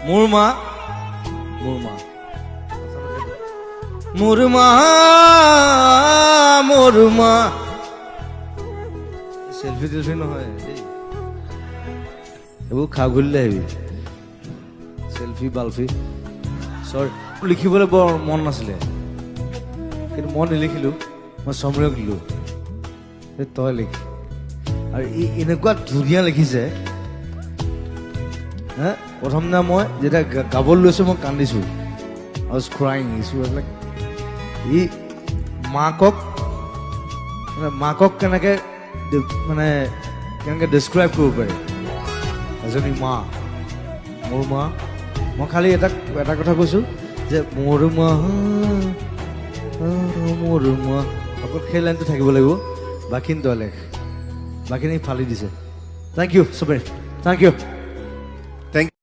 মোৰ মা মোৰ মা মোৰ মা মোৰ মা সেলফি টেলফি নহয় দেই এইবোৰ খা ঘুলিলে আহিবি সেলফি বালফি চৰি লিখিবলৈ বৰ মন নাছিলে কিন্তু মই নিলিখিলোঁ মই সমীৰক দিলোঁ তই লিখ আৰু এনেকুৱা ধুনীয়া লিখিছে হা প্ৰথম দিনা মই যেতিয়া গাবলৈ লৈছোঁ মই কান্দিছোঁ I was crying. Like, ই মাকক কেনেকে মানে কেনেকে ডেছক্ৰাইব কৰিব পাৰি এজনী মা মোৰ মা মই খালি এটা কথা কৈছোঁ যে মোৰ মা অকল সেই লাইনটো থাকিব লাগিব বাকীখিনি তই লেখ বাকীখিনি ফালি দিছে থেংক ইউ চবেই থেংক ইউ